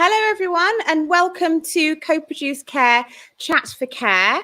Hello, everyone, and welcome to Coproduce Care Chat for Care.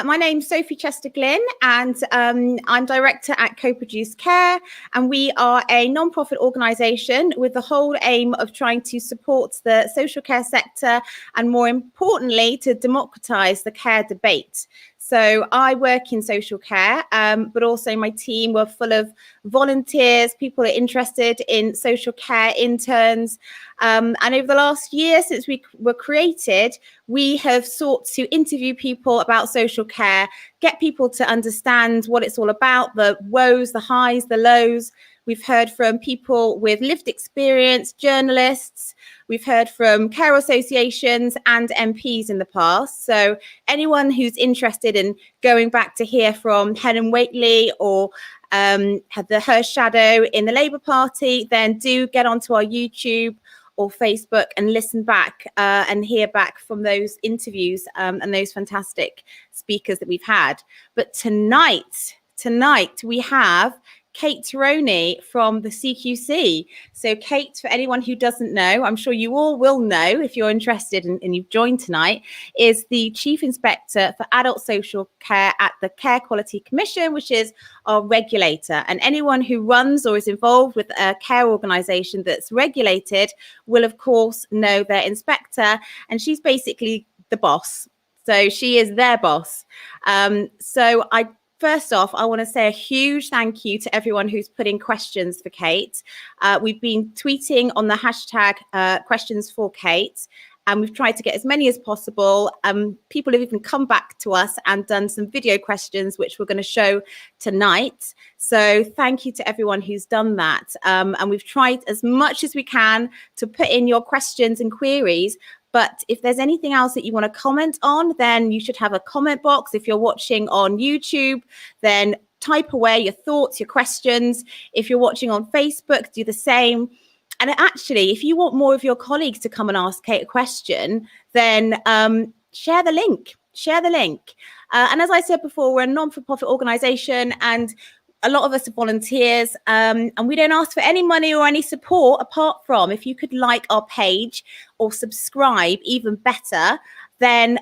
My name's Sophie Chester-Glynn, and I'm director at Coproduce Care, and we are a non-profit organisation with the whole aim of trying to support the social care sector and, more importantly, to democratise the care debate. So I work in social care, but also my team were full of volunteers, people who are interested in social care, interns. And over the last year since we were created, we have sought to interview people about social care, get people to understand what it's all about, the woes, the highs, the lows. We've heard from people with lived experience, journalists. We've heard from care associations and MPs in the past. So anyone who's interested in going back to hear from Helen Whately or had her shadow in the Labour Party, then do get onto our YouTube or Facebook and listen back and hear back from those interviews and those fantastic speakers that we've had. But tonight we have Kate Terroni from the CQC. So Kate, for anyone who doesn't know, I'm sure you all will know if you're interested and you've joined tonight, is the Chief Inspector for Adult Social Care at the Care Quality Commission, which is our regulator. And anyone who runs or is involved with a care organisation that's regulated will, of course, know their inspector. And she's basically the boss. So she is their boss. First off, I want to say a huge thank you to everyone who's put in questions for Kate. We've been tweeting on the hashtag questions for Kate, and we've tried to get as many as possible. People have even come back to us and done some video questions, which we're going to show tonight. So thank you to everyone who's done that. And we've tried as much as we can to put in your questions and queries. But if there's anything else that you want to comment on, then you should have a comment box. If you're watching on YouTube, then type away your thoughts, your questions. If you're watching on Facebook, do the same. And actually, if you want more of your colleagues to come and ask Kate a question, then share the link. And as I said before, we're a non-for-profit organisation, and a lot of us are volunteers, and we don't ask for any money or any support apart from if you could like our page or subscribe, even better. Then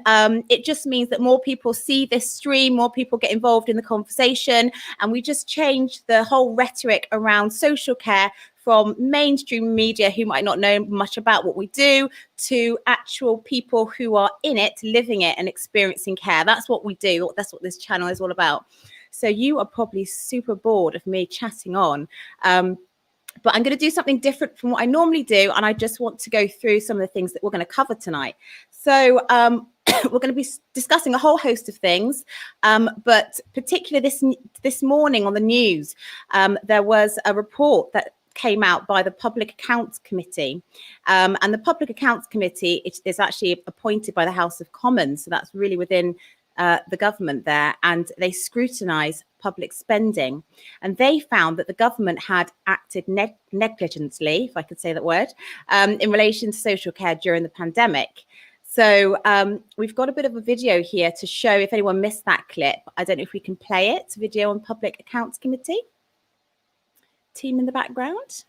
it just means that more people see this stream, more people get involved in the conversation, and we just change the whole rhetoric around social care from mainstream media who might not know much about what we do to actual people who are in it, living it and experiencing care. That's what we do. That's what this channel is all about. So you are probably super bored of me chatting on, but I'm going to do something different from what I normally do. And I just want to go through some of the things that we're going to cover tonight. So we're going to be discussing a whole host of things, but particularly this morning on the news, there was a report that came out by the Public Accounts Committee. And the Public Accounts Committee is actually appointed by the House of Commons. So that's really within the government there, and they scrutinise public spending. And they found that the government had acted negligently, if I could say that word, in relation to social care during the pandemic. So we've got a bit of a video here to show if anyone missed that clip. I don't know if we can play it. Video on Public Accounts Committee. Team in the background.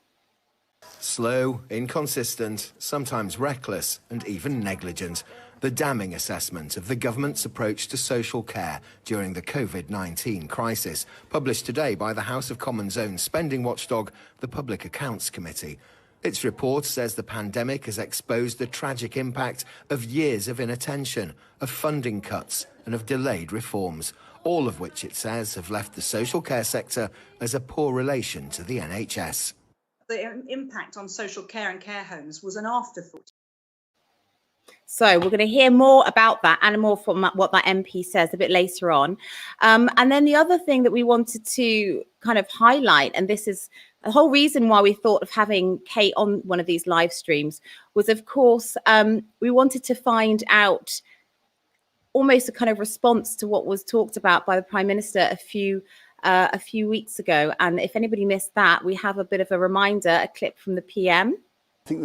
Slow, inconsistent, sometimes reckless, and even negligent. The damning assessment of the government's approach to social care during the COVID-19 crisis, published today by the House of Commons' own spending watchdog, the Public Accounts Committee. Its report says the pandemic has exposed the tragic impact of years of inattention, of funding cuts, and of delayed reforms, all of which, it says, have left the social care sector as a poor relation to the NHS. The impact on social care and care homes was an afterthought. So we're going to hear more about that and more from what that MP says a bit later on. And then the other thing that we wanted to kind of highlight, and this is the whole reason why we thought of having Kate on one of these live streams, was, of course, we wanted to find out almost a kind of response to what was talked about by the Prime Minister a few weeks ago. And if anybody missed that, we have a bit of a reminder, a clip from the PM. I think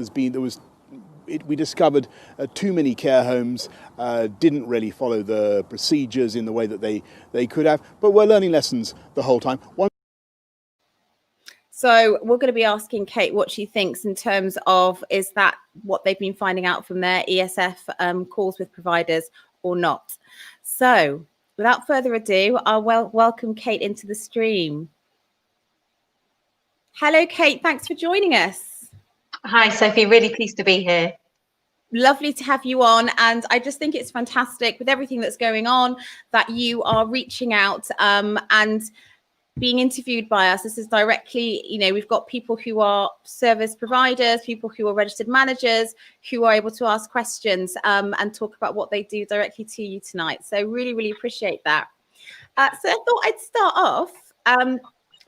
we discovered too many care homes didn't really follow the procedures in the way that they could have, but we're learning lessons the whole time. So we're going to be asking Kate what she thinks in terms of, is that what they've been finding out from their ESF calls with providers or not? So without further ado, I'll welcome Kate into the stream. Hello, Kate. Thanks for joining us. Hi, Sophie. Really pleased to be here. Lovely to have you on. And I just think it's fantastic with everything that's going on that you are reaching out and being interviewed by us. This is directly, you know, we've got people who are service providers, people who are registered managers, who are able to ask questions and talk about what they do directly to you tonight. So really, really appreciate that. So I thought I'd start off.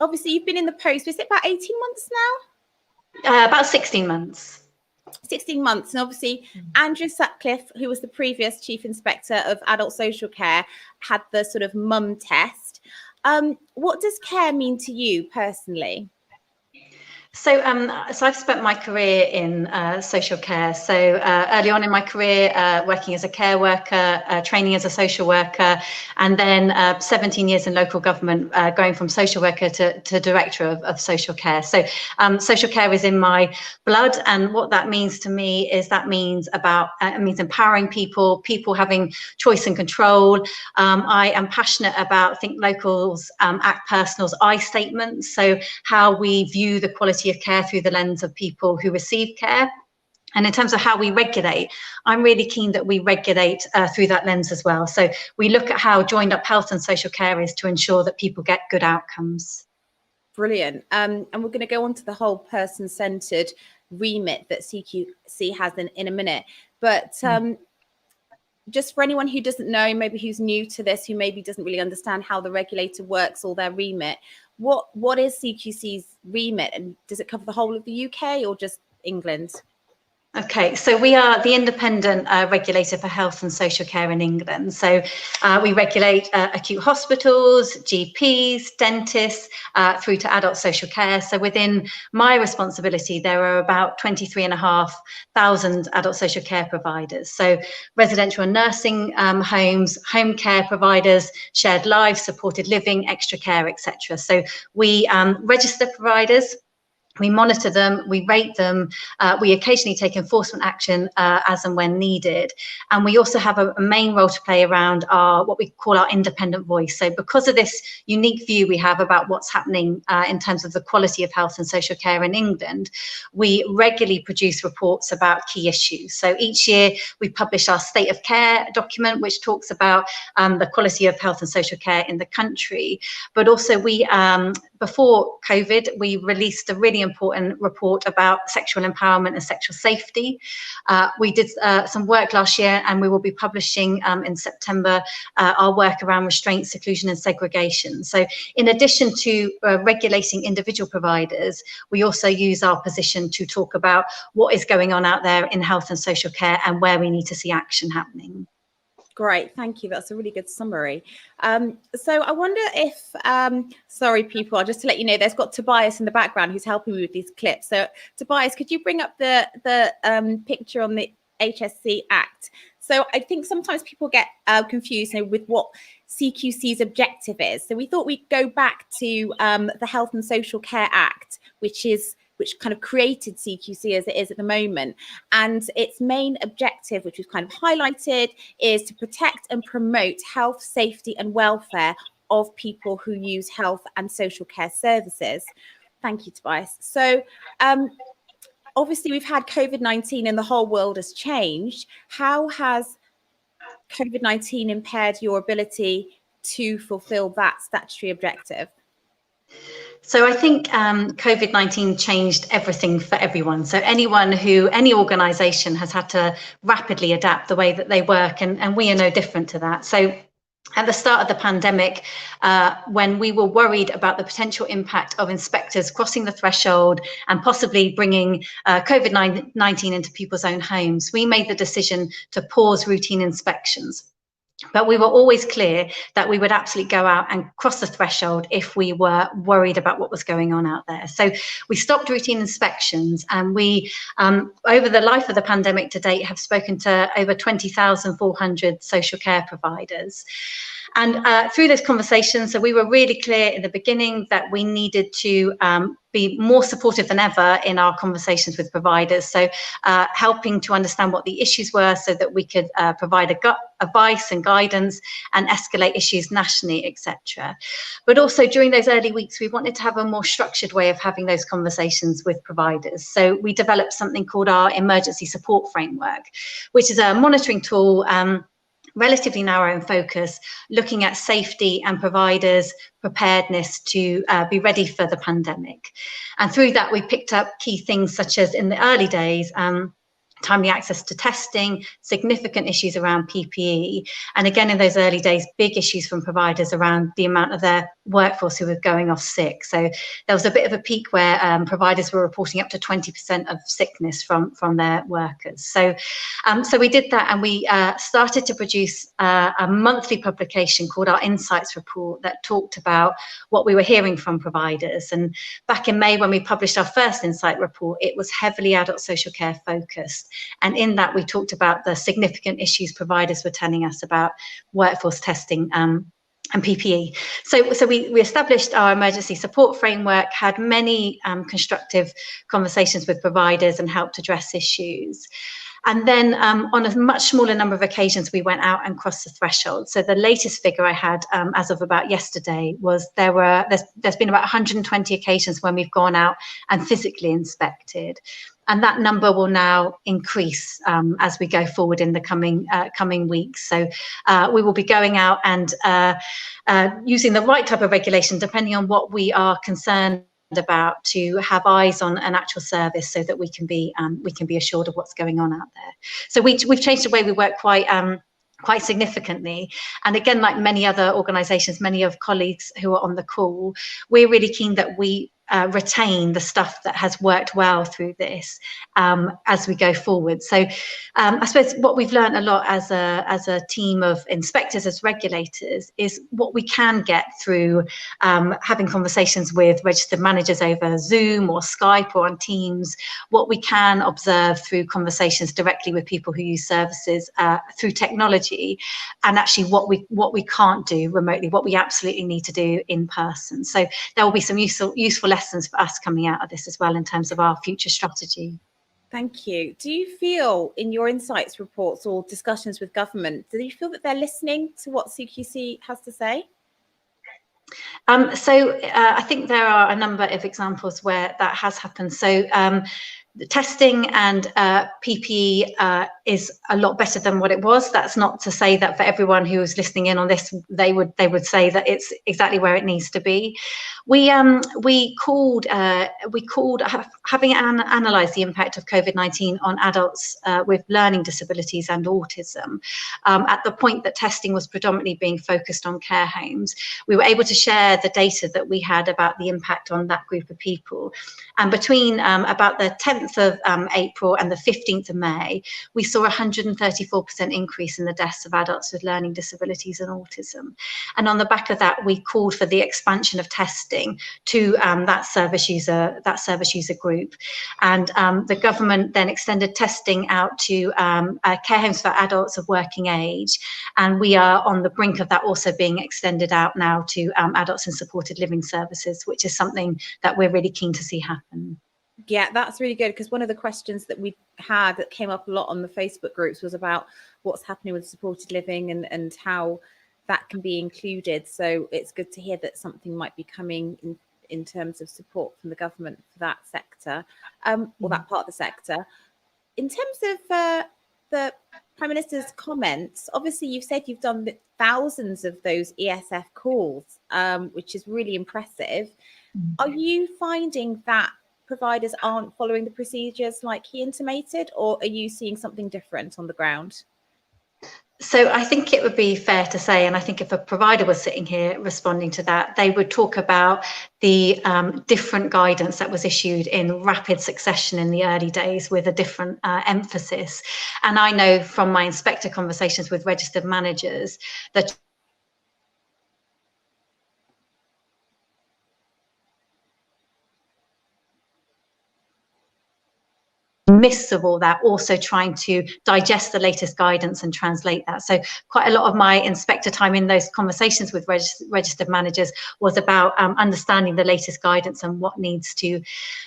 Obviously, you've been in the post, is it about 18 months now? About 16 months. 16 months. And obviously, Andrew Sutcliffe, who was the previous Chief Inspector of Adult Social Care, had the sort of mum test. What does care mean to you personally? So I've spent my career in social care. So early on in my career, working as a care worker, training as a social worker, and then 17 years in local government, going from social worker to director of social care. So social care is in my blood, and what that means to me is that means empowering people having choice and control. I am passionate about Think Local's Act Personal's I statement. So how we view the quality of care through the lens of people who receive care. And in terms of how we regulate, I'm really keen that we regulate through that lens as well. So we look at how joined up health and social care is to ensure that people get good outcomes. Brilliant. And we're going to go on to the whole person-centred remit that CQC has in a minute. But just for anyone who doesn't know, maybe who's new to this, who maybe doesn't really understand how the regulator works or their remit, what is CQC's remit, and does it cover the whole of the UK or just England? Okay, so we are the independent regulator for health and social care in England. So we regulate acute hospitals, GPs, dentists, through to adult social care. So within my responsibility, there are about 23,500 adult social care providers. So residential and nursing homes, home care providers, shared lives, supported living, extra care, etc. So we register providers. We monitor them, we rate them, we occasionally take enforcement action as and when needed. And we also have a main role to play around what we call our independent voice. So because of this unique view we have about what's happening in terms of the quality of health and social care in England, we regularly produce reports about key issues. So each year we publish our State of Care document, which talks about the quality of health and social care in the country. But also we, before COVID, we released a really important report about sexual empowerment and sexual safety. We did some work last year, and we will be publishing in September our work around restraint, seclusion and segregation. So in addition to regulating individual providers, we also use our position to talk about what is going on out there in health and social care and where we need to see action happening. Great, thank you. That's a really good summary. So I wonder if, sorry, people, just to let you know, there's got Tobias in the background who's helping me with these clips. So Tobias, could you bring up the picture on the HSC Act? So I think sometimes people get confused with what CQC's objective is. So we thought we'd go back to the Health and Social Care Act, which kind of created CQC as it is at the moment. And its main objective, which we've kind of highlighted, is to protect and promote health, safety and welfare of people who use health and social care services. Thank you, Tobias. So obviously we've had COVID-19 and the whole world has changed. How has COVID-19 impaired your ability to fulfill that statutory objective? So I think COVID-19 changed everything for everyone. So any organisation has had to rapidly adapt the way that they work, and we are no different to that. So at the start of the pandemic, when we were worried about the potential impact of inspectors crossing the threshold and possibly bringing COVID-19 into people's own homes, we made the decision to pause routine inspections. But we were always clear that we would absolutely go out and cross the threshold if we were worried about what was going on out there. So we stopped routine inspections, and we, over the life of the pandemic to date, have spoken to over 20,400 social care providers. And through those conversations, so we were really clear in the beginning that we needed to be more supportive than ever in our conversations with providers. So helping to understand what the issues were so that we could provide advice and guidance and escalate issues nationally, etc. But also during those early weeks, we wanted to have a more structured way of having those conversations with providers. So we developed something called our emergency support framework, which is a monitoring tool, relatively narrow in focus, looking at safety and providers' preparedness to be ready for the pandemic. And through that, we picked up key things such as in the early days, timely access to testing, significant issues around PPE, and again in those early days, big issues from providers around the amount of their workforce who were going off sick. So there was a bit of a peak where providers were reporting up to 20% of sickness from their workers. So we did that, and we started to produce a monthly publication called our Insights Report that talked about what we were hearing from providers. And back in May, when we published our first Insight Report, it was heavily adult social care focused. And in that, we talked about the significant issues providers were telling us about workforce testing and PPE. So we established our emergency support framework, had many constructive conversations with providers and helped address issues. And then on a much smaller number of occasions, we went out and crossed the threshold. So the latest figure I had as of about yesterday was there's been about 120 occasions when we've gone out and physically inspected. And that number will now increase as we go forward in the coming weeks. So we will be going out and using the right type of regulation, depending on what we are concerned about, to have eyes on an actual service so that we can be assured of what's going on out there. So we've changed the way we work quite significantly. And again, like many other organisations, many of colleagues who are on the call, we're really keen that we retain the stuff that has worked well through this as we go forward. So I suppose what we've learned a lot as a team of inspectors, as regulators, is what we can get through having conversations with registered managers over Zoom or Skype or on Teams, what we can observe through conversations directly with people who use services through technology, and actually what we can't do remotely, what we absolutely need to do in person. So there will be some useful lessons for us coming out of this as well in terms of our future strategy. Thank you. Do you feel in your insights reports or discussions with government, do you feel that they're listening to what CQC has to say? I think there are a number of examples where that has happened. So the testing and PPE is a lot better than what it was. That's not to say that for everyone who is listening in on this, they would say that it's exactly where it needs to be. We called having analysed the impact of COVID-19 on adults with learning disabilities and autism. At the point that testing was predominantly being focused on care homes, we were able to share the data that we had about the impact on that group of people. And between about the 10th of April and the 15th of May, we saw a 134% increase in the deaths of adults with learning disabilities and autism. And on the back of that, we called for the expansion of testing to that service user group. And the government then extended testing out to care homes for adults of working age. And we are on the brink of that also being extended out now to adults in supported living services, which is something that we're really keen to see happen. Yeah, that's really good, because one of the questions that we had that came up a lot on the Facebook groups was about what's happening with supported living and how that can be included. So it's good to hear that something might be coming in terms of support from the government for that sector, or that part of the sector. In terms of the Prime Minister's comments, obviously you've said you've done thousands of those ESF calls, which is really impressive. Are you finding that providers aren't following the procedures like he intimated, or are you seeing something different on the ground? So I think it would be fair to say, and I think if a provider was sitting here responding to that, they would talk about the different guidance that was issued in rapid succession in the early days with a different emphasis. And I know from my inspector conversations with registered managers that midst of all that, also trying to digest the latest guidance and translate that. So quite a lot of my inspector time in those conversations with registered managers was about understanding the latest guidance and what needs to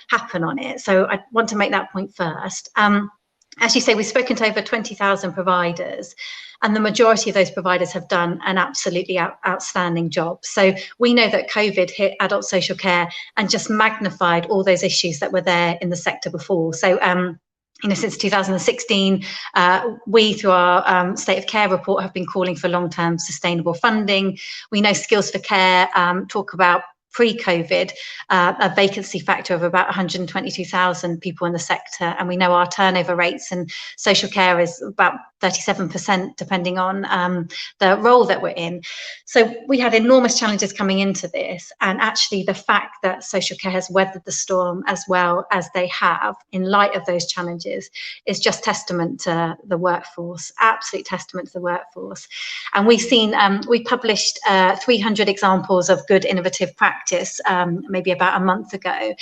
happen on it. So I want to make that point first. As you say, we've spoken to over 20,000 providers, and the majority of those providers have done an absolutely outstanding job. So we know that COVID hit adult social care and just magnified all those issues that were there in the sector before. So since 2016, we, through our State of Care report, have been calling for long-term sustainable funding. We know Skills for Care talk about pre-COVID, a vacancy factor of about 122,000 people in the sector. And we know our turnover rates in social care is about 37%, depending on the role that we're in. So we had enormous challenges coming into this. And actually the fact that social care has weathered the storm as well as they have in light of those challenges is just testament to the workforce, absolute testament to the workforce. And we've seen, we published 300 examples of good innovative practice maybe about a month ago.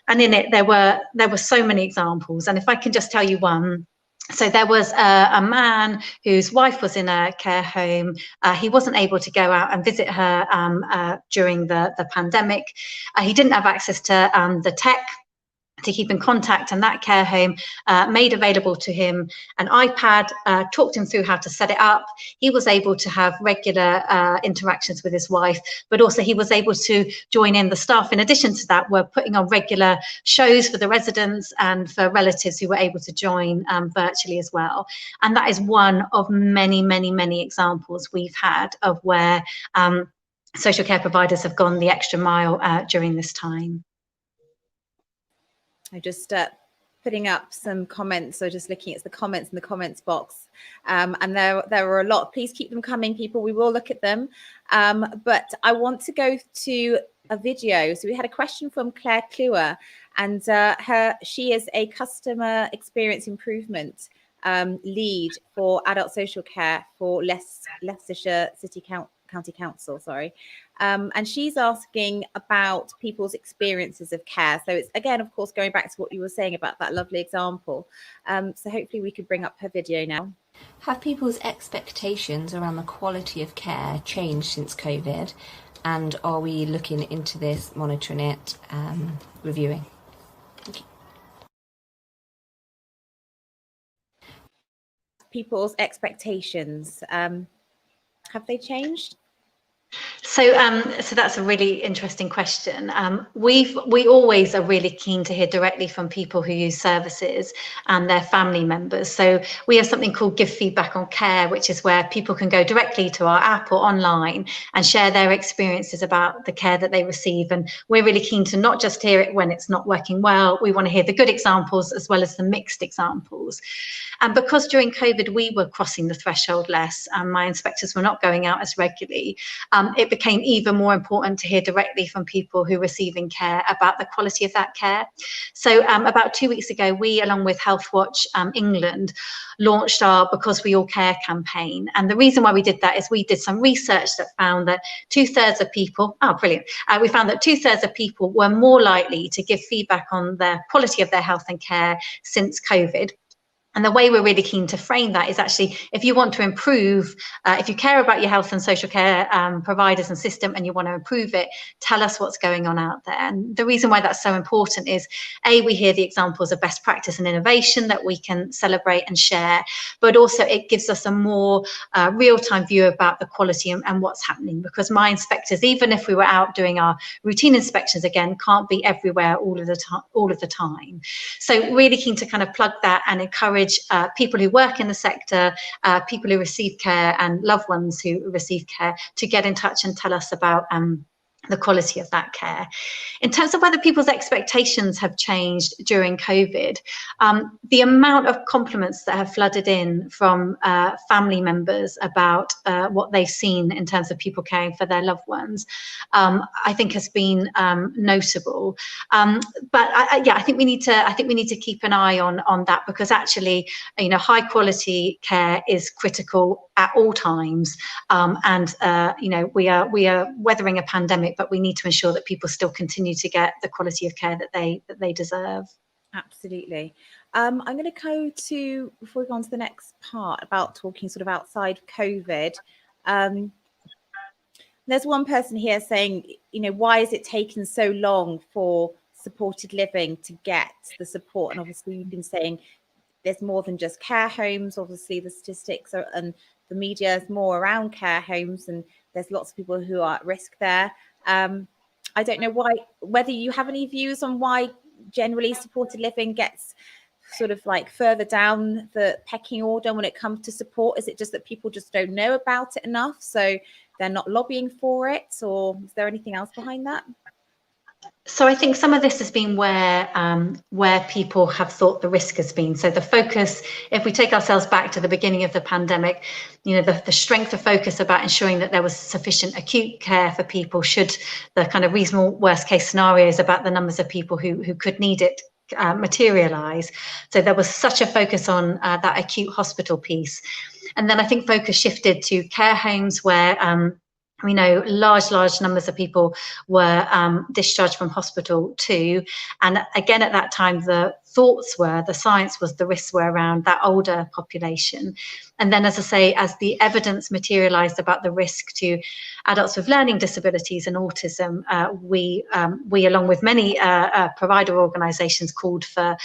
And in it, there were so many examples. And if I can just tell you one. So there was a man whose wife was in a care home. He wasn't able to go out and visit her during the pandemic. He didn't have access to the tech to keep in contact, and that care home made available to him an iPad, talked him through how to set it up. He was able to have regular interactions with his wife, but also he was able to join in. The staff, in addition to that, were putting on regular shows for the residents and for relatives who were able to join virtually as well. And that is one of many, many, many examples we've had of where social care providers have gone the extra mile during this time. I just putting up some comments, so just looking at the comments in the comments box, and there were a lot. Please keep them coming, people. We will look at them, but I want to go to a video. So we had a question from Claire Kluwer, and she is a customer experience improvement lead for adult social care for Leicestershire City County Council, and she's asking about people's experiences of care. So it's, again, of course, going back to what you were saying about that lovely example. So hopefully we could bring up her video now. Have people's expectations around the quality of care changed since COVID? And are we looking into this, monitoring it, reviewing? Thank you. People's expectations, have they changed? So that's a really interesting question. We always are really keen to hear directly from people who use services and their family members. So we have something called Give Feedback on Care, which is where people can go directly to our app or online and share their experiences about the care that they receive. And we're really keen to not just hear it when it's not working well. We want to hear the good examples as well as the mixed examples. And because during COVID we were crossing the threshold less, and my inspectors were not going out as regularly, it became even more important to hear directly from people who are receiving care about the quality of that care. So about 2 weeks ago, we, along with Healthwatch England, launched our Because We All Care campaign. And the reason why we did that is we did some research that found that 2/3 of people, we found that 2/3 of people were more likely to give feedback on the quality of their health and care since COVID. And the way we're really keen to frame that is actually, if you want to improve, if you care about your health and social care providers and system and you want to improve it, tell us what's going on out there. And the reason why that's so important is, A, we hear the examples of best practice and innovation that we can celebrate and share, but also it gives us a more real-time view about the quality and what's happening, because my inspectors, even if we were out doing our routine inspections again, can't be everywhere all of the time. So really keen to kind of plug that and encourage people who work in the sector, people who receive care and loved ones who receive care to get in touch and tell us about the quality of that care. In terms of whether people's expectations have changed during COVID, the amount of compliments that have flooded in from family members about what they've seen in terms of people caring for their loved ones, I think has been notable. But I think we need to keep an eye on that, because actually, high quality care is critical at all times. We are weathering a pandemic, but we need to ensure that people still continue to get the quality of care that they deserve. Absolutely. I'm going to go to, before we go on to the next part about talking sort of outside COVID. There's one person here saying, you know, why is it taking so long for supported living to get the support? And obviously you've been saying there's more than just care homes. Obviously the statistics are, and the media is more around care homes, and there's lots of people who are at risk there. I don't know whether you have any views on why generally supported living gets sort of like further down the pecking order when it comes to support. Is it just that people just don't know about it enough, so they're not lobbying for it, or is there anything else behind that? So I think some of this has been where people have thought the risk has been. So the focus, if we take ourselves back to the beginning of the pandemic, you know, the strength of focus about ensuring that there was sufficient acute care for people should the kind of reasonable worst case scenarios about the numbers of people who could need it materialize. So there was such a focus on that acute hospital piece. And then I think focus shifted to care homes where we know large numbers of people were discharged from hospital too. And again, at that time, the science was the risks were around that older population. And then, as I say, as the evidence materialized about the risk to adults with learning disabilities and autism, we along with many provider organizations, called for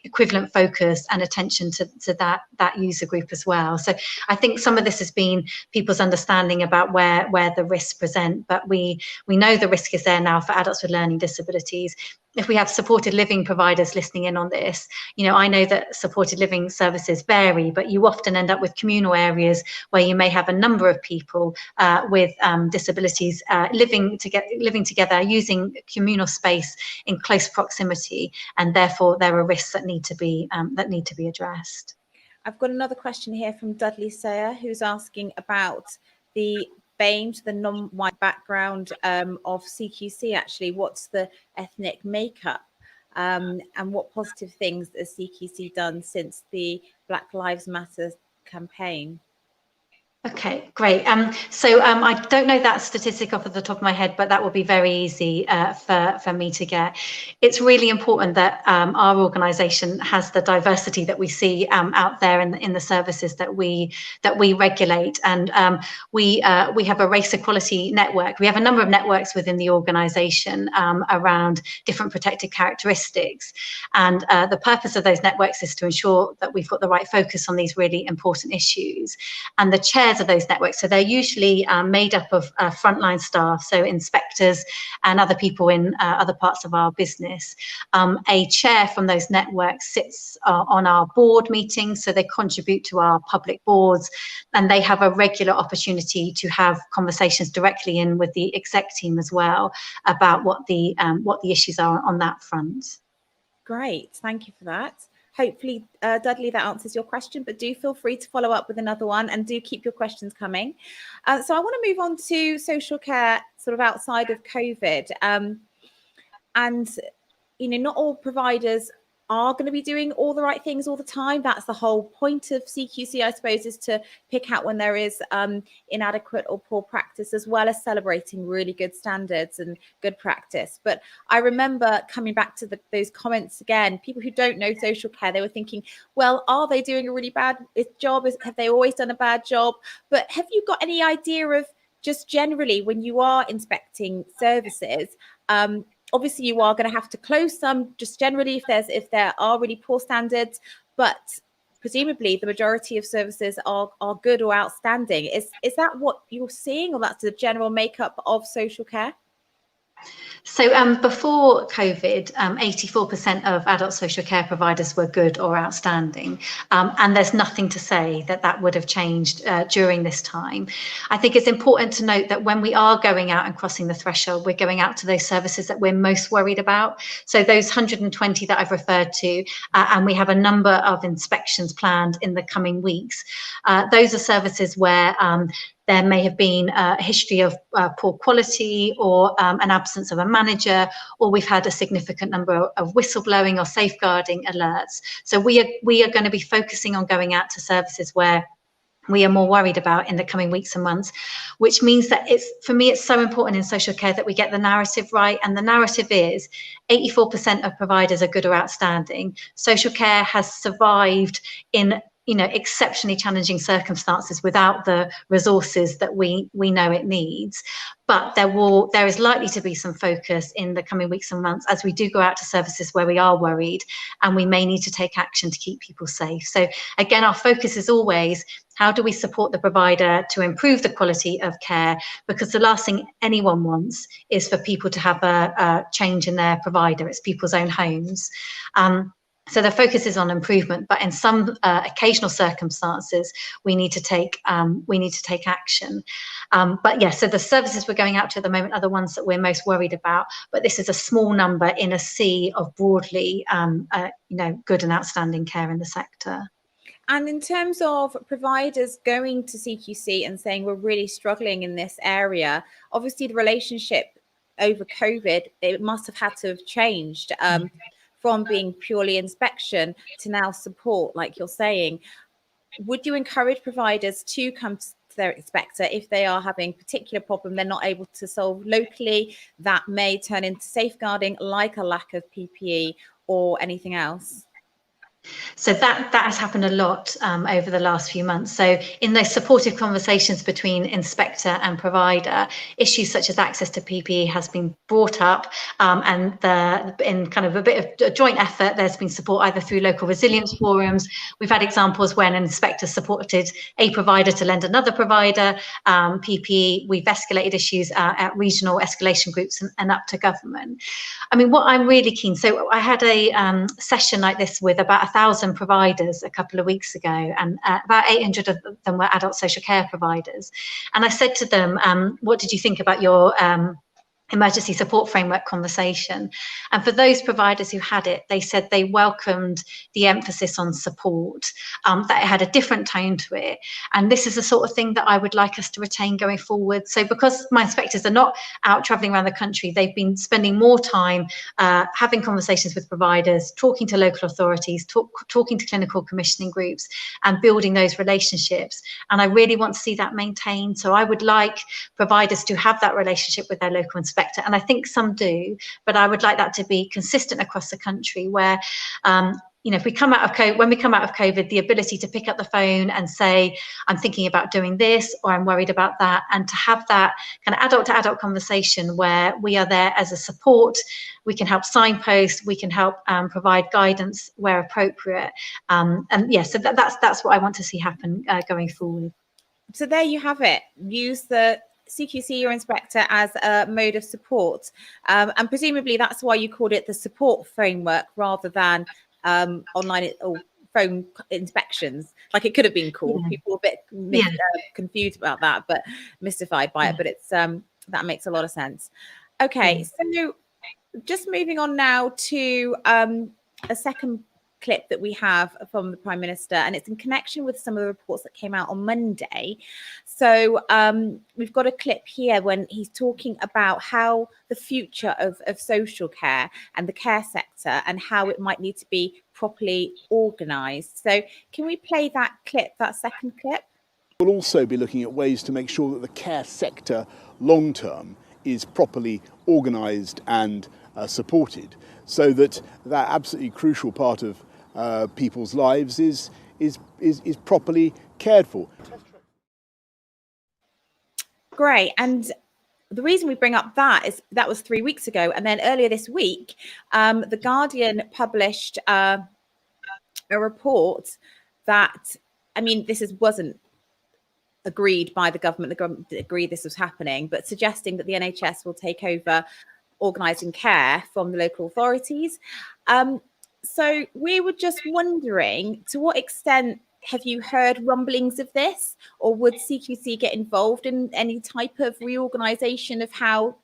equivalent focus and attention to that user group as well. So I think some of this has been people's understanding about where the risks present, but we know the risk is there now for adults with learning disabilities. If we have supported living providers listening in on this, you know, I know that supported living services vary, but you often end up with communal areas where you may have a number of people with disabilities living together, using communal space in close proximity, and therefore there are risks that need to be addressed. I've got another question here from Dudley Sayer, who's asking about the BAME, the non-white background of CQC. Actually, what's the ethnic makeup, and what positive things has CQC done since the Black Lives Matter campaign? Okay, great. So I don't know that statistic off the top of my head, but that will be very easy for me to get. It's really important that our organisation has the diversity that we see out there in the services that we regulate, and we have a race equality network. We have a number of networks within the organisation around different protected characteristics, and the purpose of those networks is to ensure that we've got the right focus on these really important issues. And the chairs of those networks, so they're usually made up of frontline staff, so inspectors and other people in other parts of our business. A chair from those networks sits on our board meetings, so they contribute to our public boards, and they have a regular opportunity to have conversations directly in with the exec team as well about what the issues are on that front. Great, thank you for that. Hopefully, Dudley, that answers your question, but do feel free to follow up with another one, and do keep your questions coming. So I want to move on to social care sort of outside of COVID. And, you know, not all providers are going to be doing all the right things all the time. That's the whole point of CQC, I suppose, is to pick out when there is inadequate or poor practice, as well as celebrating really good standards and good practice. But I remember coming back to those comments again, people who don't know social care, they were thinking, well, are they doing a really bad job? Have they always done a bad job? But have you got any idea of just generally when you are inspecting services, obviously you are going to have to close some just generally if there are really poor standards, but presumably the majority of services are good or outstanding. Is that what you're seeing, or that's the general makeup of social care? So before COVID, 84% of adult social care providers were good or outstanding. And there's nothing to say that would have changed during this time. I think it's important to note that when we are going out and crossing the threshold, we're going out to those services that we're most worried about. So those 120 that I've referred to, and we have a number of inspections planned in the coming weeks. Those are services where there may have been a history of poor quality, or an absence of a manager, or we've had a significant number of whistleblowing or safeguarding alerts. So we are going to be focusing on going out to services where we are more worried about in the coming weeks and months, which means that for me, it's so important in social care that we get the narrative right. And the narrative is 84% of providers are good or outstanding. Social care has survived in exceptionally challenging circumstances without the resources that we know it needs. But there is likely to be some focus in the coming weeks and months as we do go out to services where we are worried, and we may need to take action to keep people safe. So again, our focus is always, how do we support the provider to improve the quality of care? Because the last thing anyone wants is for people to have a change in their provider. It's people's own homes. So the focus is on improvement, but in some occasional circumstances, we need to take action. But yeah, so the services we're going out to at the moment are the ones that we're most worried about. But this is a small number in a sea of broadly, good and outstanding care in the sector. And in terms of providers going to CQC and saying we're really struggling in this area, obviously the relationship over COVID, it must have had to have changed. From being purely inspection to now support, like you're saying. Would you encourage providers to come to their inspector if they are having a particular problem they're not able to solve locally that may turn into safeguarding, like a lack of PPE or anything else? So that has happened a lot over the last few months. So in those supportive conversations between inspector and provider, issues such as access to PPE has been brought up, and in kind of a bit of a joint effort, there's been support either through local resilience forums. We've had examples when an inspector supported a provider to lend another provider PPE. We've escalated issues at regional escalation groups and up to government. I mean, what I'm really keen, so I had a session like this with about 1,000 providers a couple of weeks ago, and about 800 of them were adult social care providers. And I said to them, what did you think about your emergency support framework conversation? And for those providers who had it, they said they welcomed the emphasis on support, that it had a different tone to it. And this is the sort of thing that I would like us to retain going forward. So because my inspectors are not out traveling around the country, they've been spending more time having conversations with providers, talking to local authorities, talking to clinical commissioning groups, and building those relationships. And I really want to see that maintained. So I would like providers to have that relationship with their local inspector. And I think some do, but I would like that to be consistent across the country, where if we come out of COVID, when we come out of COVID, the ability to pick up the phone and say, I'm thinking about doing this, or I'm worried about that, and to have that kind of adult to adult conversation where we are there as a support, we can help signpost, we can help provide guidance where appropriate. And yeah, so that's what I want to see happen going forward. So there you have it. Use the CQC, your inspector, as a mode of support, and presumably that's why you called it the support framework rather than online or phone inspections, like it could have been called. Yeah. People were a bit confused about that, but mystified by it. But it's that makes a lot of sense. Okay, so just moving on now to a second clip that we have from the Prime Minister, and it's in connection with some of the reports that came out on Monday. So we've got a clip here when he's talking about how the future of social care and the care sector and how it might need to be properly organised. So can we play that clip, that second clip? We'll also be looking at ways to make sure that the care sector long term is properly organised and supported, so that absolutely crucial part of people's lives is properly cared for. Great. And the reason we bring up that is that was 3 weeks ago, and then earlier this week, The Guardian published a report that, I mean, wasn't agreed by the government. The government agreed this was happening, but suggesting that the NHS will take over organising care from the local authorities. So we were just wondering, to what extent have you heard rumblings of this, or would CQC get involved in any type of reorganisation of how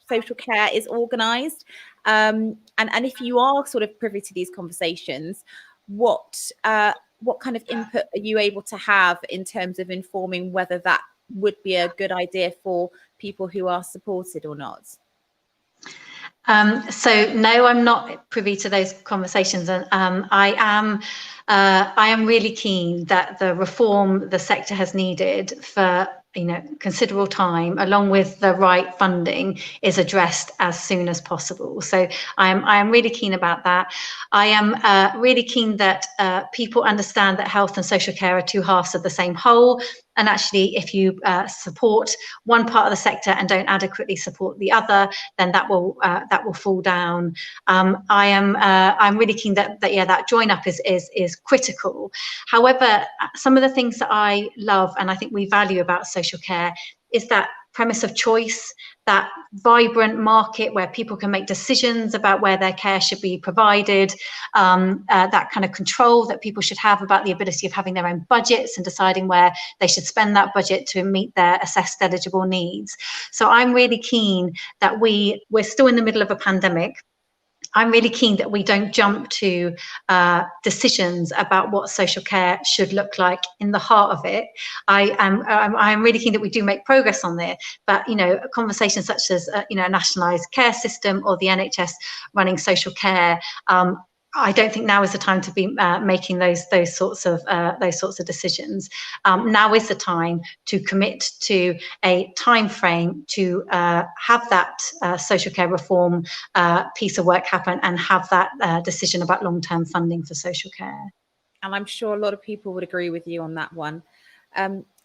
social care is organised? And if you are sort of privy to these conversations, what kind of input are you able to have in terms of informing whether that would be a good idea for people who are supported or not? So no, I'm not privy to those conversations, and I am really keen that the reform the sector has needed for considerable time, along with the right funding, is addressed as soon as possible. So I am really keen about that. I am really keen that people understand that health and social care are two halves of the same whole. And actually, if you support one part of the sector and don't adequately support the other, then that will fall down. I'm really keen that join up is critical. However, some of the things that I love and I think we value about social care is that premise of choice, that vibrant market where people can make decisions about where their care should be provided, that kind of control that people should have about the ability of having their own budgets and deciding where they should spend that budget to meet their assessed eligible needs. So I'm really keen that we're still in the middle of a pandemic. I'm really keen that we don't jump to decisions about what social care should look like in the heart of it. I'm really keen that we do make progress on there, but conversations such as a nationalised care system or the NHS running social care, I don't think now is the time to be making those sorts of decisions. Now is the time to commit to a time frame to have that social care reform piece of work happen and have that decision about long-term funding for social care. And I'm sure a lot of people would agree with you on that one.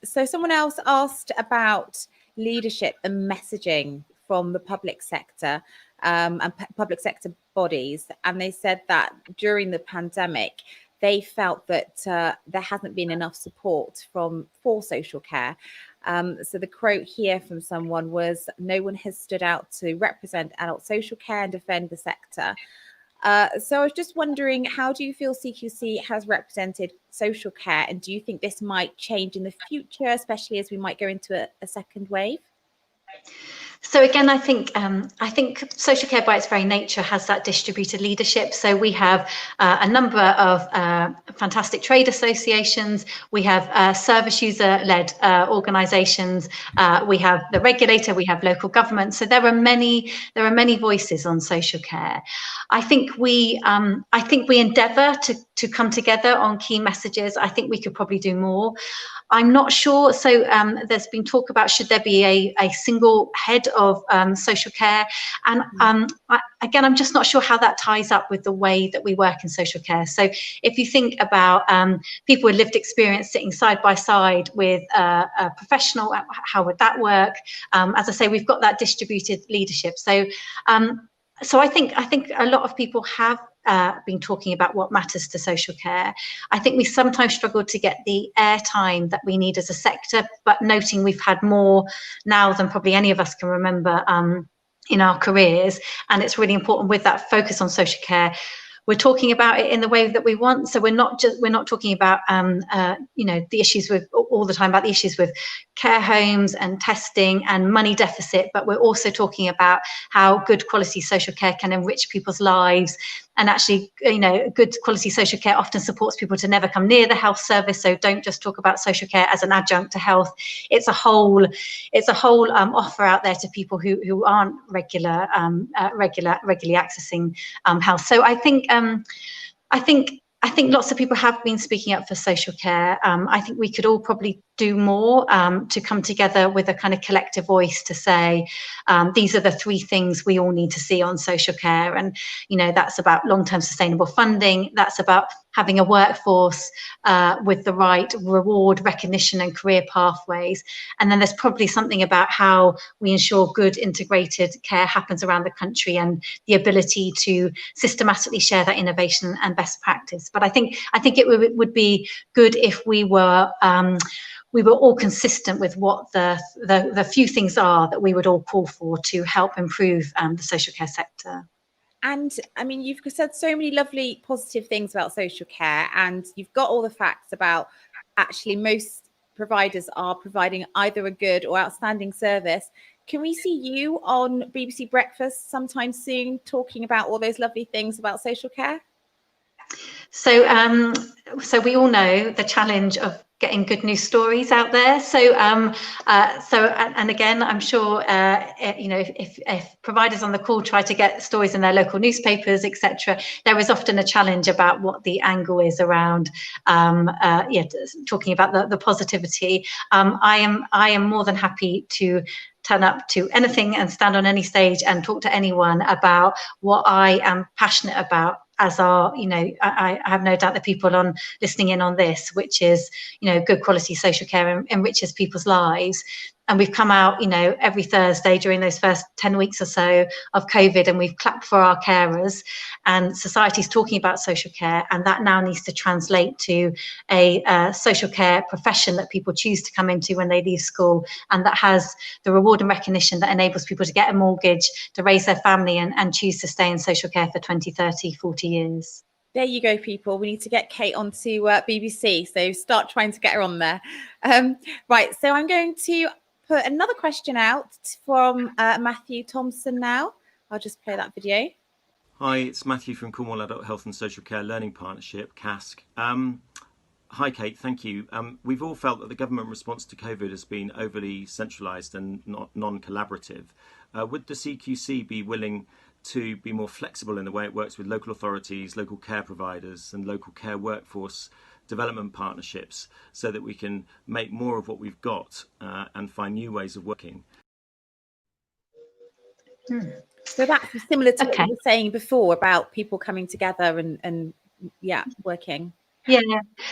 So someone else asked about leadership and messaging from the public sector and public sector bodies, and they said that during the pandemic they felt that there hasn't been enough support for social care. So the quote here from someone was, "No one has stood out to represent adult social care and defend the sector." So I was just wondering, how do you feel CQC has represented social care, and do you think this might change in the future, especially as we might go into a second wave? So again, I think social care by its very nature has that distributed leadership. So we have a number of fantastic trade associations. We have service user-led organisations. We have the regulator. We have local government. So there are many voices on social care. I think we endeavour to come together on key messages. I think we could probably do more. I'm not sure. So there's been talk about should there be a single head of social care, and again, I'm just not sure how that ties up with the way that we work in social care. So if you think about people with lived experience sitting side by side with a professional, how would that work? As I say, we've got that distributed leadership. So I think a lot of people have been talking about what matters to social care. I think we sometimes struggle to get the airtime that we need as a sector, but noting we've had more now than probably any of us can remember in our careers, and it's really important with that focus on social care. We're talking about it in the way that we want. So we're not talking about the issues with all the time about the issues with care homes and testing and money deficit, but we're also talking about how good quality social care can enrich people's lives. And actually, good quality social care often supports people to never come near the health service. So don't just talk about social care as an adjunct to health. It's a whole offer out there to people who aren't regularly accessing health. So I think lots of people have been speaking up for social care. I think we could all probably do more to come together with a kind of collective voice to say these are the three things we all need to see on social care. And that's about long-term sustainable funding, that's about having a workforce with the right reward, recognition and career pathways, and then there's probably something about how we ensure good integrated care happens around the country and the ability to systematically share that innovation and best practice. But I think it would be good if we were all consistent with what the few things are that we would all call for to help improve the social care sector. And I mean, you've said so many lovely positive things about social care, and you've got all the facts about actually most providers are providing either a good or outstanding service. Can we see you on BBC Breakfast sometime soon talking about all those lovely things about social care? So we all know the challenge of getting good news stories out there. So, and again, I'm sure, you know, if providers on the call try to get stories in their local newspapers, etc., there is often a challenge about what the angle is around, talking about the positivity. I am more than happy to turn up to anything and stand on any stage and talk to anyone about what I am passionate about, as are, you know, I have no doubt the people on listening in on this, which is, you know, good quality social care enriches people's lives. And we've come out, you know, every Thursday during those first 10 weeks or so of COVID, and we've clapped for our carers, and society's talking about social care, and that now needs to translate to a social care profession that people choose to come into when they leave school, and that has the reward and recognition that enables people to get a mortgage, to raise their family, and choose to stay in social care for 20, 30, 40 years. There you go, people. We need to get Kate onto BBC, so start trying to get her on there. Right, so I'm going to put another question out from Matthew Thompson now. I'll just play that video. Hi, it's Matthew from Cornwall Adult Health and Social Care Learning Partnership, CASC. Hi, Kate, thank you. We've all felt that the government response to COVID has been overly centralised and non-collaborative. Would the CQC be willing to be more flexible in the way it works with local authorities, local care providers and local care workforce development partnerships, so that we can make more of what we've got and find new ways of working? So that's similar to what you were saying before about people coming together and yeah, working. Yeah.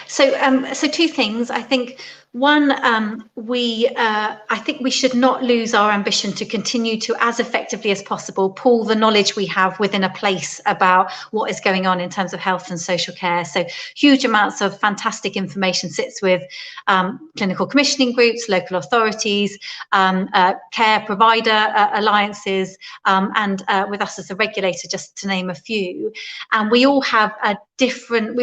So two things. I think one, I think we should not lose our ambition to continue to, as effectively as possible, pool the knowledge we have within a place about what is going on in terms of health and social care. So huge amounts of fantastic information sits with clinical commissioning groups, local authorities, care provider alliances, and with us as a regulator, just to name a few. And we all have a different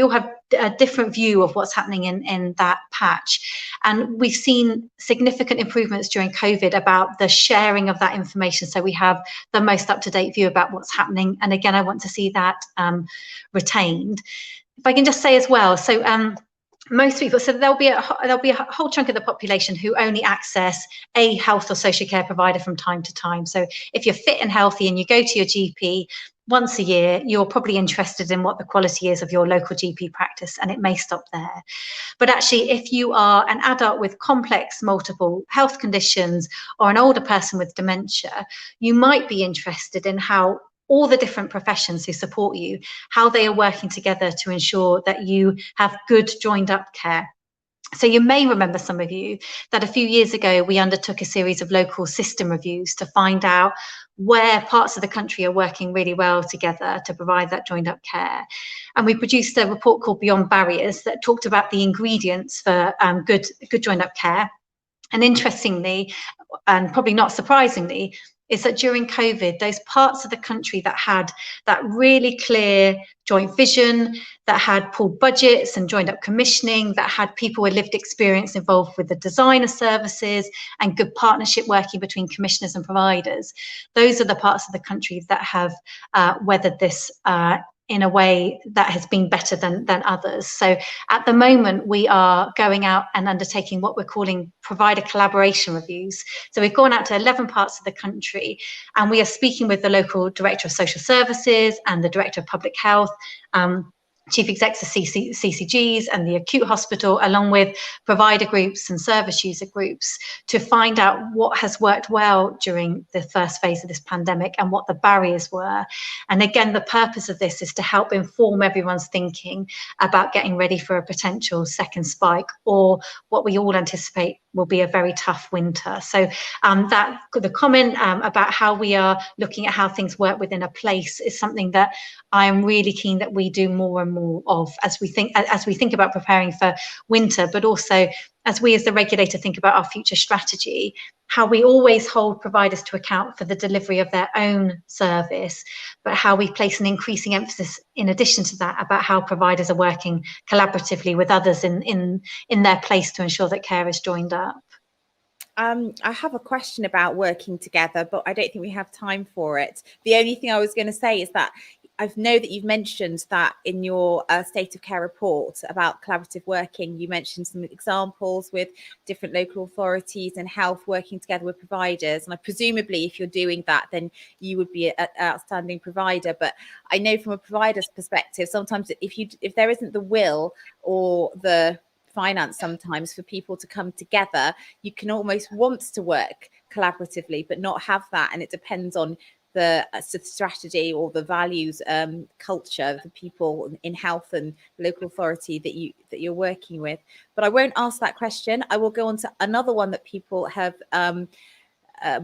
view of what's happening in that patch. And we've seen significant improvements during COVID about the sharing of that information, so we have the most up-to-date view about what's happening. And again, I want to see that retained. If I can just say as well, so most people, so there'll be a whole chunk of the population who only access a health or social care provider from time to time. So if you're fit and healthy and you go to your GP once a year, you're probably interested in what the quality is of your local GP practice, and it may stop there. But actually, if you are an adult with complex multiple health conditions or an older person with dementia, you might be interested in how all the different professions who support you, how they are working together to ensure that you have good joined up care. So you may remember, some of you, that a few years ago we undertook a series of local system reviews to find out where parts of the country are working really well together to provide that joined up care. And we produced a report called Beyond Barriers that talked about the ingredients for good joined up care. And interestingly, and probably not surprisingly, is that during COVID, those parts of the country that had that really clear joint vision, that had pooled budgets and joined up commissioning, that had people with lived experience involved with the design of services and good partnership working between commissioners and providers, those are the parts of the country that have weathered this in a way that has been better than others. So at the moment, we are going out and undertaking what we're calling provider collaboration reviews. So we've gone out to 11 parts of the country, and we are speaking with the local director of social services and the director of public health, chief execs of CCGs and the acute hospital, along with provider groups and service user groups, to find out what has worked well during the first phase of this pandemic and what the barriers were. And again, the purpose of this is to help inform everyone's thinking about getting ready for a potential second spike, or what we all anticipate will be a very tough winter. So that the comment about how we are looking at how things work within a place is something that I am really keen that we do more and more of as we think about preparing for winter, but also as we as the regulator think about our future strategy, how we always hold providers to account for the delivery of their own service, but how we place an increasing emphasis in addition to that about how providers are working collaboratively with others in their place to ensure that care is joined up. I have a question about working together, but I don't think we have time for it. The only thing I was going to say is that know that you've mentioned that in your state of care report about collaborative working. You mentioned some examples with different local authorities and health working together with providers. And presumably, if you're doing that, then you would be an outstanding provider. But I know from a provider's perspective, sometimes if there isn't the will or the finance sometimes for people to come together, you can almost want to work collaboratively but not have that, and it depends on the strategy or the values, culture of the people in health and local authority that you're working with. But I won't ask that question. I will go on to another one that people have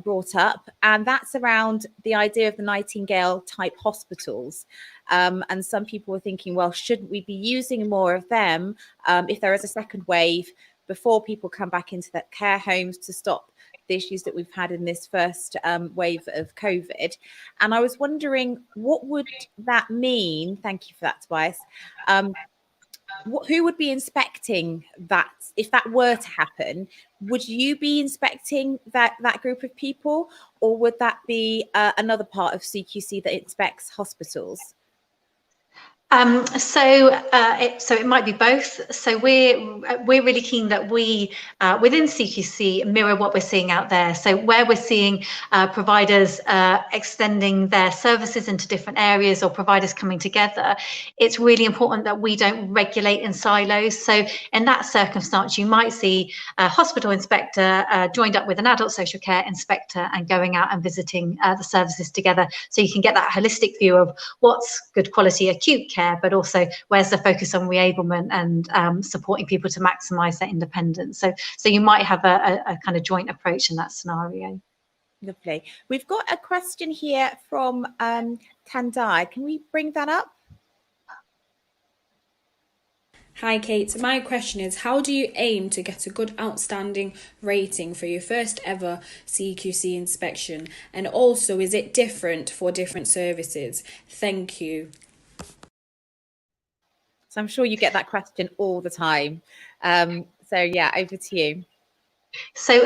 brought up, and that's around the idea of the Nightingale type hospitals. And some people were thinking, well, shouldn't we be using more of them if there is a second wave before people come back into the care homes to stop the issues that we've had in this first wave of COVID? And I was wondering, what would that mean? Thank you for that, Tobias. Who would be inspecting that if that were to happen? Would you be inspecting that group of people, or would that be another part of CQC that inspects hospitals? So it might be both. So we're really keen that we within CQC mirror what we're seeing out there. So where we're seeing providers extending their services into different areas, or providers coming together, it's really important that we don't regulate in silos. So in that circumstance, you might see a hospital inspector joined up with an adult social care inspector and going out and visiting the services together, so you can get that holistic view of what's good quality acute care, but also where's the focus on reablement and supporting people to maximise their independence. So you might have a kind of joint approach in that scenario. Lovely. We've got a question here from Tandai. Can we bring that up? Hi Kate, my question is, how do you aim to get a good outstanding rating for your first ever CQC inspection? And also, is it different for different services? Thank you. So I'm sure you get that question all the time. So yeah, over to you. So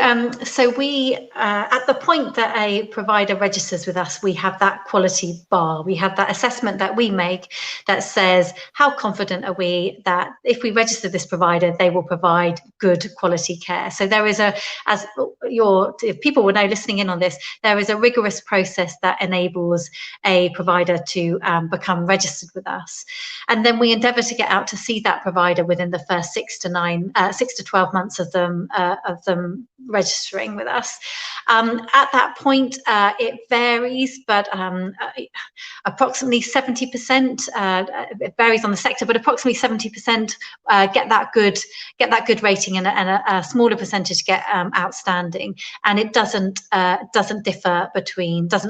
we, at the point that a provider registers with us, we have that quality bar. We have that assessment that we make that says, how confident are we that if we register this provider, they will provide good quality care? So there is if people will know listening in on this, there is a rigorous process that enables a provider to become registered with us. And then we endeavour to get out to see that provider within the first 6 to 12 months of them registering with us. At that point, it varies, but approximately 70%, it varies on the sector, but approximately 70% get that good rating, and a smaller percentage get outstanding. And it doesn't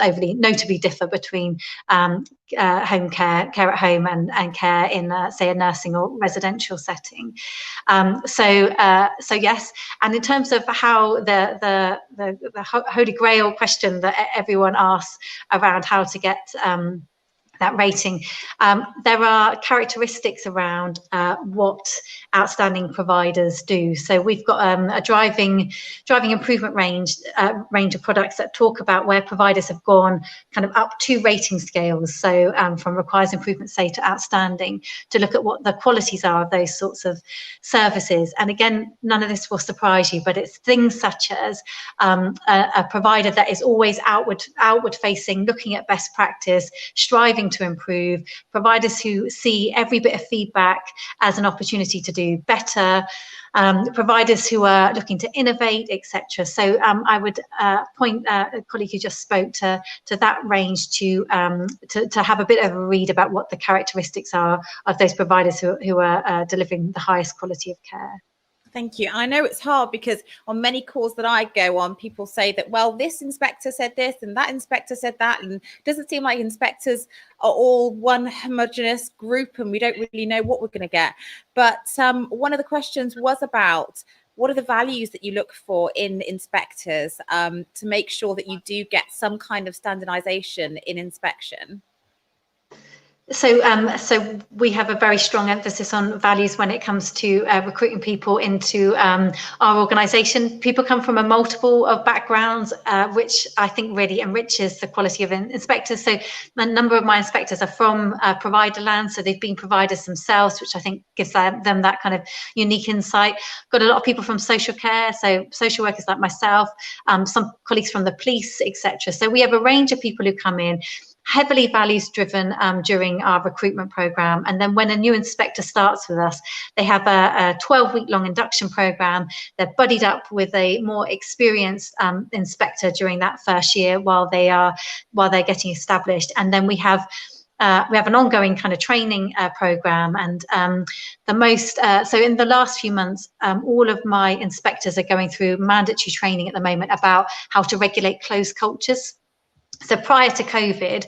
overly notably differ between home care at home, and care in say a nursing or residential setting. So yes, and in terms of how the holy grail question that everyone asks around how to get that rating, there are characteristics around what outstanding providers do. So we've got a driving improvement range of products that talk about where providers have gone kind of up 2 rating scales. So from requires improvement, say, to outstanding, to look at what the qualities are of those sorts of services. And again, none of this will surprise you, but it's things such as a provider that is always outward facing, looking at best practice, striving to improve, providers who see every bit of feedback as an opportunity to do better, providers who are looking to innovate, etc. So I would point a colleague who just spoke to that range to have a bit of a read about what the characteristics are of those providers who are delivering the highest quality of care. Thank you. I know it's hard because on many calls that I go on, people say that, well, this inspector said this and that inspector said that, and it doesn't seem like inspectors are all one homogenous group and we don't really know what we're going to get. But one of the questions was about what are the values that you look for in inspectors to make sure that you do get some kind of standardization in inspection? So we have a very strong emphasis on values when it comes to recruiting people into our organisation. People come from a multiple of backgrounds, which I think really enriches the quality of inspectors. So a number of my inspectors are from provider land, so they've been providers themselves, which I think gives them that kind of unique insight. Got a lot of people from social care, so social workers like myself, some colleagues from the police, etc. So we have a range of people who come in, heavily values driven during our recruitment program. And then when a new inspector starts with us, they have a 12-week long induction program. They're buddied up with a more experienced inspector during that first year while they're getting established. And then we have an ongoing kind of training program, and so in the last few months, all of my inspectors are going through mandatory training at the moment about how to regulate closed cultures. So prior to COVID,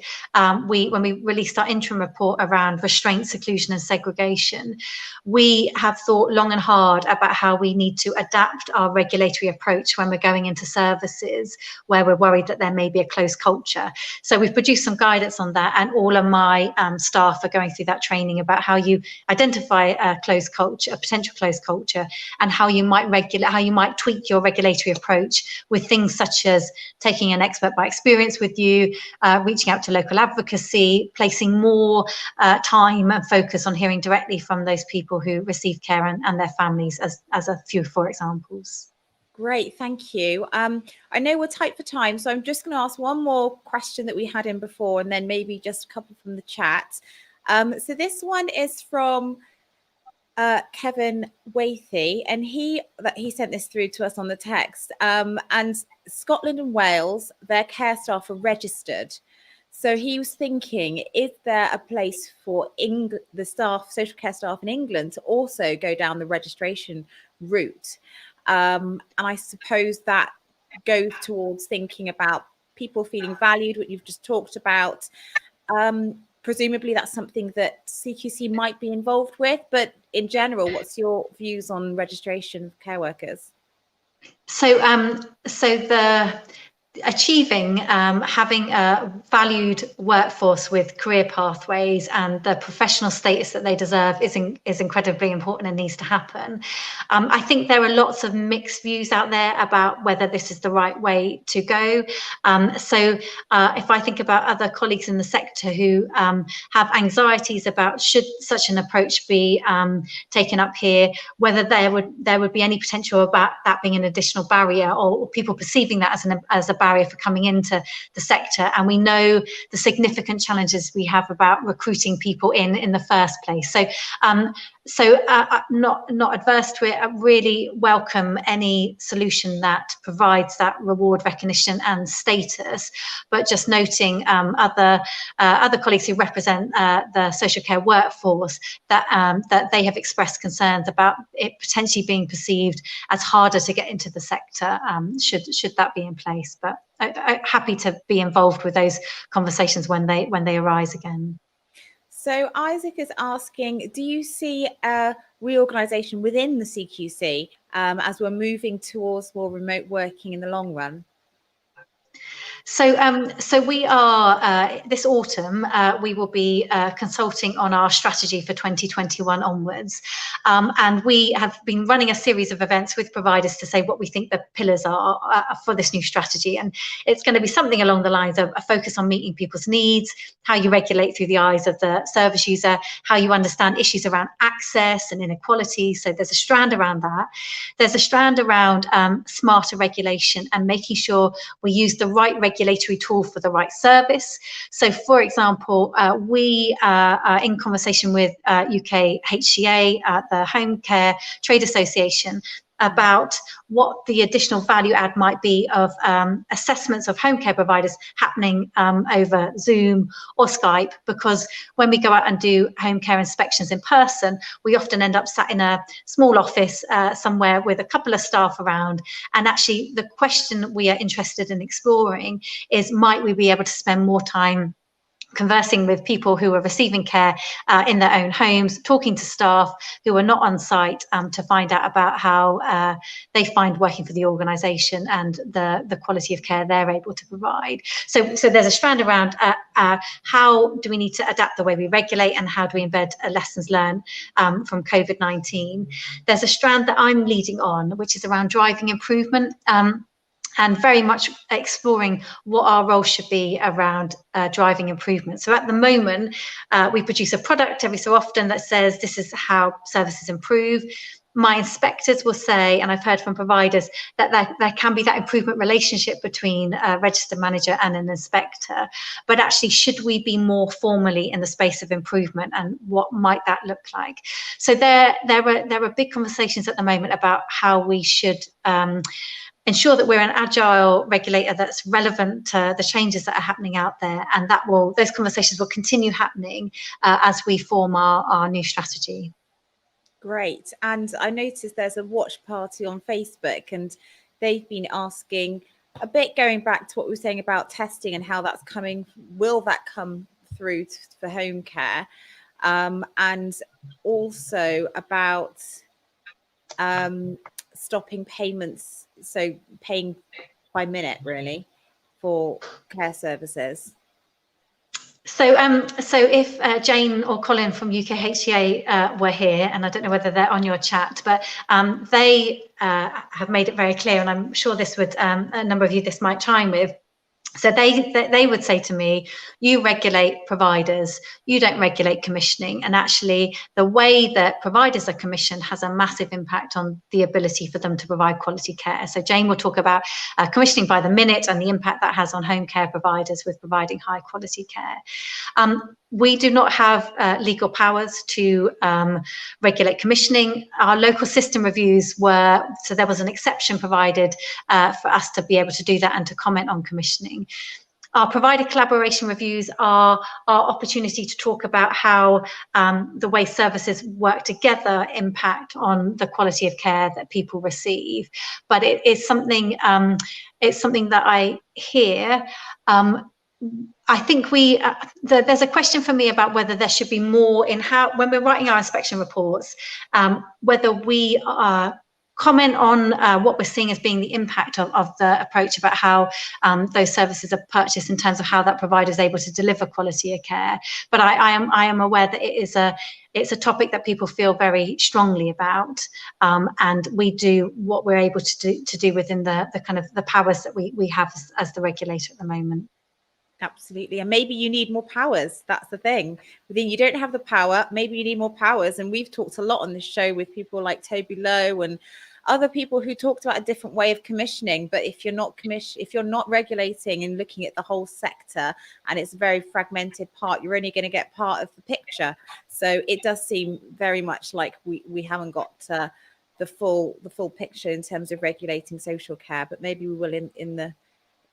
when we released our interim report around restraint, seclusion and segregation, we have thought long and hard about how we need to adapt our regulatory approach when we're going into services where we're worried that there may be a closed culture. So we've produced some guidance on that, and all of my staff are going through that training about how you identify a closed culture, a potential closed culture, and how you might tweak your regulatory approach with things such as taking an expert by experience with you, reaching out to local advocacy, placing more time and focus on hearing directly from those people who receive care and their families, as a few, for examples. Great, thank you. I know we're tight for time, so I'm just going to ask one more question that we had in before, and then maybe just a couple from the chat. So this one is from Kevin Wathy, and he sent this through to us on the text. And Scotland and Wales, their care staff are registered. So he was thinking, is there a place for the social care staff in England to also go down the registration route? And I suppose that goes towards thinking about people feeling valued, what you've just talked about. Presumably that's something that CQC might be involved with, but in general, what's your views on registration of care workers? So the achieving having a valued workforce with career pathways and the professional status that they deserve is incredibly important and needs to happen. I think there are lots of mixed views out there about whether this is the right way to go. So if I think about other colleagues in the sector who have anxieties about should such an approach be taken up here, whether there would be any potential about that being an additional barrier, or people perceiving that as a barrier for coming into the sector. And we know the significant challenges we have about recruiting people in the first place. So not adverse to it. I really welcome any solution that provides that reward, recognition and status, but just noting other colleagues who represent the social care workforce that they have expressed concerns about it potentially being perceived as harder to get into the sector should that be in place. But I'm happy to be involved with those conversations when they arise again. So Isaac is asking, do you see a reorganisation within the CQC as we're moving towards more remote working in the long run? So we are this autumn we will be consulting on our strategy for 2021 onwards, and we have been running a series of events with providers to say what we think the pillars are for this new strategy. And it's going to be something along the lines of a focus on meeting people's needs, how you regulate through the eyes of the service user, how you understand issues around access and inequality. So there's a strand around that. There's a strand around smarter regulation and making sure we use the right regulatory tool for the right service. So, for example, we are in conversation with UK HCA, the Home Care Trade Association, about what the additional value add might be of assessments of home care providers happening over Zoom or Skype, because when we go out and do home care inspections in person, we often end up sat in a small office somewhere with a couple of staff around. And actually the question we are interested in exploring is, might we be able to spend more time conversing with people who are receiving care in their own homes, talking to staff who are not on site to find out about how they find working for the organisation and the quality of care they're able to provide. So there's a strand around how do we need to adapt the way we regulate, and how do we embed lessons learned from COVID-19. There's a strand that I'm leading on, which is around driving improvement. And very much exploring what our role should be around driving improvement. So at the moment, we produce a product every so often that says this is how services improve. My inspectors will say, and I've heard from providers, that there can be that improvement relationship between a registered manager and an inspector. But actually, should we be more formally in the space of improvement, and what might that look like? So there are big conversations at the moment about how we should ensure that we're an agile regulator that's relevant to the changes that are happening out there, and those conversations will continue happening as we form our new strategy. Great. And I noticed there's a watch party on Facebook, and they've been asking a bit, going back to what we were saying about testing and how that's coming. Will that come through for home care? And also about stopping payments, so paying by minute really for care services. So if Jane or Colin from UKHCA were here, and I don't know whether they're on your chat, but they have made it very clear, and I'm sure this would a number of you this might chime with. So they would say to me, you regulate providers, you don't regulate commissioning. And actually, the way that providers are commissioned has a massive impact on the ability for them to provide quality care. So Jane will talk about commissioning by the minute and the impact that has on home care providers with providing high quality care. We do not have legal powers to regulate commissioning. Our local system reviews so there was an exception provided for us to be able to do that and to comment on commissioning. Our provider collaboration reviews are our opportunity to talk about how the way services work together impact on the quality of care that people receive. But it is something, it's something that I hear. I think there's a question for me about whether there should be more in how, when we're writing our inspection reports, whether we comment on what we're seeing as being the impact of the approach, about how those services are purchased in terms of how that provider is able to deliver quality of care. But I am aware that it's a topic that people feel very strongly about, and we do what we're able to do within the kind of the powers that we have as the regulator at the moment. Absolutely. And maybe you need more powers. That's the thing. But then you don't have the power. Maybe you need more powers. And we've talked a lot on this show with people like Toby Lowe and other people who talked about a different way of commissioning. But if you're not regulating and looking at the whole sector, and it's a very fragmented part, you're only going to get part of the picture. So it does seem very much like we haven't got the full picture in terms of regulating social care. But maybe we will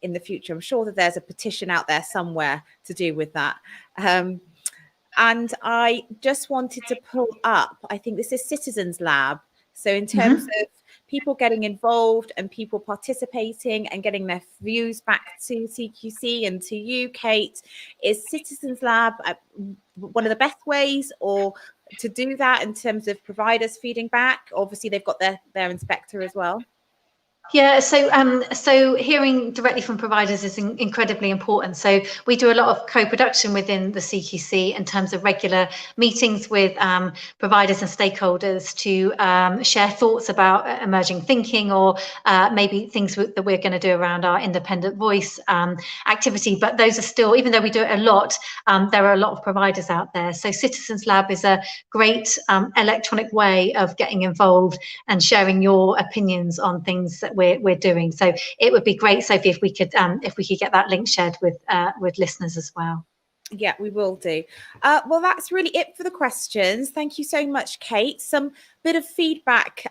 in the future. I'm sure that there's a petition out there somewhere to do with that. And I just wanted to pull up, I think this is Citizens Lab. So in terms of people getting involved and people participating and getting their views back to CQC and to you, Kate, is Citizens Lab one of the best ways or to do that in terms of providers feeding back? Obviously, they've got their inspector as well. Yeah, so hearing directly from providers is incredibly important. So we do a lot of co-production within the CQC in terms of regular meetings with providers and stakeholders to share thoughts about emerging thinking or maybe things that we're going to do around our independent voice activity. But those are still, even though we do it a lot, there are a lot of providers out there. So Citizens Lab is a great electronic way of getting involved and sharing your opinions on things that we're doing. So it would be great, Sophie, if we could get that link shared with listeners as well. Yeah, we will do. Well, that's really it for the questions. Thank you so much, Kate. Some bit of feedback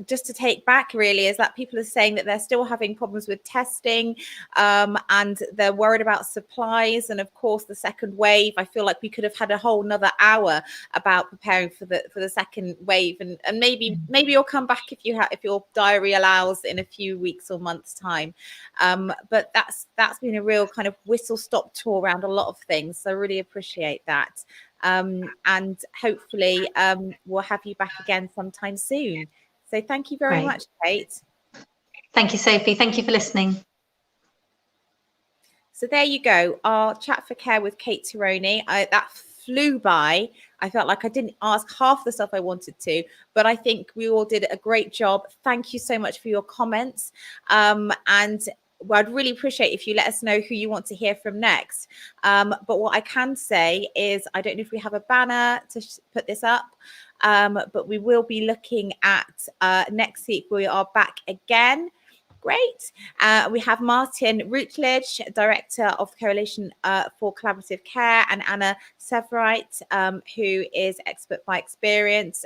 just to take back really is that people are saying that they're still having problems with testing, and they're worried about supplies, and of course the second wave. I feel like we could have had a whole nother hour about preparing for the second wave, and maybe you'll come back if your diary allows in a few weeks or months time. But that's been a real kind of whistle stop tour around a lot of things, so I really appreciate that. And hopefully we'll have you back again sometime soon. So thank you very much, Kate. Thank you, Sophie. Thank you for listening. So there you go, our chat for care with Kate Terroni. That flew by. I felt like I didn't ask half the stuff I wanted to, but I think we all did a great job. Thank you so much for your comments. And well, I'd really appreciate if you let us know who you want to hear from next. But what I can say is, I don't know if we have a banner to put this up, but we will be looking at next week. We are back again. Great. We have Martin Routledge, Director of the Coalition for Collaborative Care, and Anna Severite, who is expert by experience,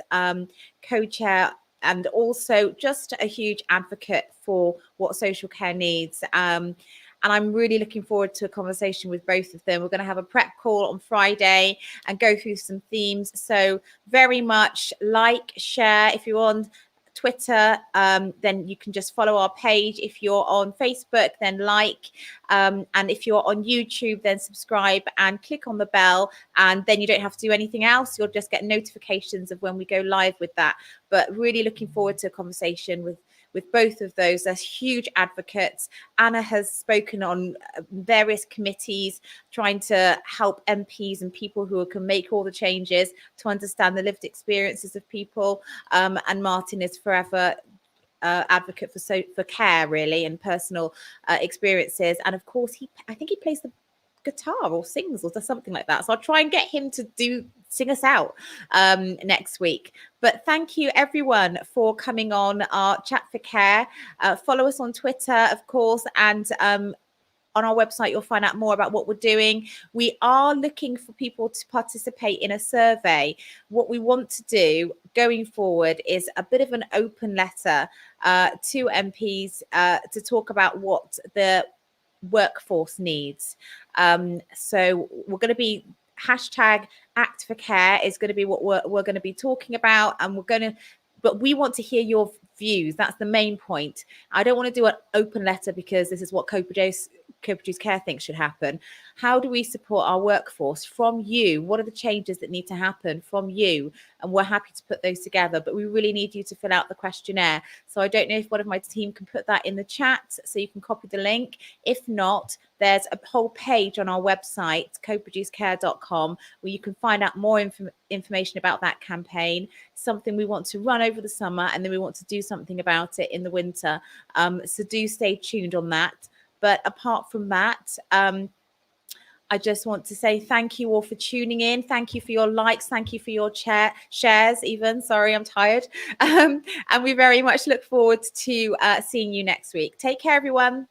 co-chair, and also just a huge advocate for what social care needs. And I'm really looking forward to a conversation with both of them. We're going to have a prep call on Friday and go through some themes. So very much like, share. If you're on Twitter, then you can just follow our page. If you're on Facebook, then like, and if you're on YouTube, then subscribe and click on the bell, and then you don't have to do anything else. You'll just get notifications of when we go live with that. But really looking forward to a conversation with both of those. They're huge advocates. Anna has spoken on various committees trying to help MPs and people who can make all the changes to understand the lived experiences of people. And Martin is forever advocate for care, really, and personal experiences. And of course, I think he plays the guitar or sings or does something like that. So I'll try and get him to sing us out next week. But thank you everyone for coming on our Chat for Care. Follow us on Twitter, of course, and on our website you'll find out more about what we're doing. We are looking for people to participate in a survey. What we want to do going forward is a bit of an open letter to MPs to talk about what the workforce needs. So we're going to be hashtag Act for Care is going to be what we're going to be talking about, and but we want to hear your views. That's the main point. I don't want to do an open letter because this is what Coproduce Care thinks should happen. How do we support our workforce from you? What are the changes that need to happen from you? And we're happy to put those together, but we really need you to fill out the questionnaire. So I don't know if one of my team can put that in the chat so you can copy the link. If not, there's a whole page on our website, coproducecare.com, where you can find out more information about that campaign, something we want to run over the summer, and then we want to do something about it in the winter. So do stay tuned on that. But apart from that, I just want to say thank you all for tuning in. Thank you for your likes. Thank you for your shares even. Sorry, I'm tired. And we very much look forward to seeing you next week. Take care, everyone.